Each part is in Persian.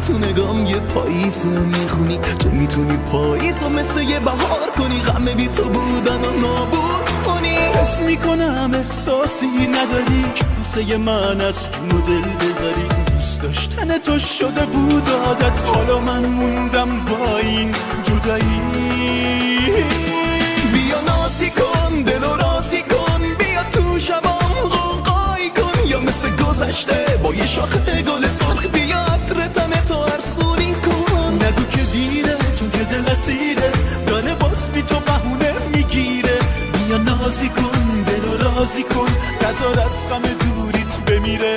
تو نگام یه پاییز میخونی، تو میتونی پاییز و مثل یه بهار کنی، غم بی تو بودن و نابود کنی. حس میکنم احساسی نداری که واسه من از جون و دل بذاری، دوست داشتن تو شده بود عادت، حالا من موندم با این جدایی. بیا نازی کن دل و رازی کن، بیا تو شبام غوغایی کن، یا مثل گذشته با یه شاخه گل سرخ بیا عطر تن تو ارسونی کن. نگو که دیره چون که دل اسیره، داره باز بی تو بهونه میگیره. بیا نازی کن دل و رازی کن، نذار از غم دوریت بمیره.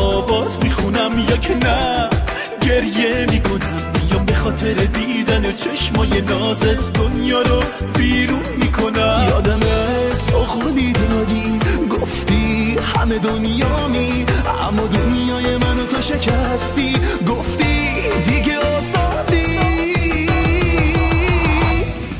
آواز میخونم یا که نه گریه میکنم، یا به خاطر دیدن چشمای نازت دنیا رو بیرون میکنم. یادمت تو خودی دادی گفتی همه دنیامی، اما دنیای منو تو شکستی، گفتی دیگه آزادی.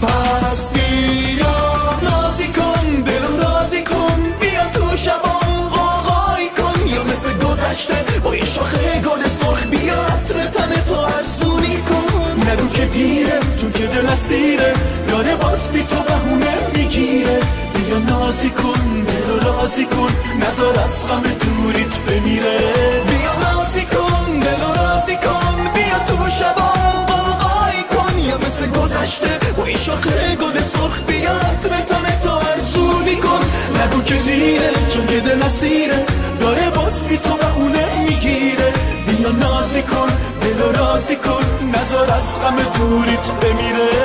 پس بیا نازی کن دل و رازی کن، بیا تو شبام غوغایی کن، یا مثل گذشته با یه شاخه گل سرخ بیا عطر تن تو ارزونی کن. نگو که دیره چون که دل اسیره، یاره باز بی تو بهونه میگیره. بیا نازی کن دل و رازی کن، نذار از غم دوریت بمیره. بیا نازی کن دل و رازی کن، بیا تو شبام غوغایی کن، یا مثل گذشته با یه شاخه گل سرخ بیا عطر تن تو ارزونی کن. نگو که دیره چون که دل اسیره، داره باز بی تو بهونه میگیره. بیا نازی کن دل و رازی کن، نذار از غم دوریت بمیره.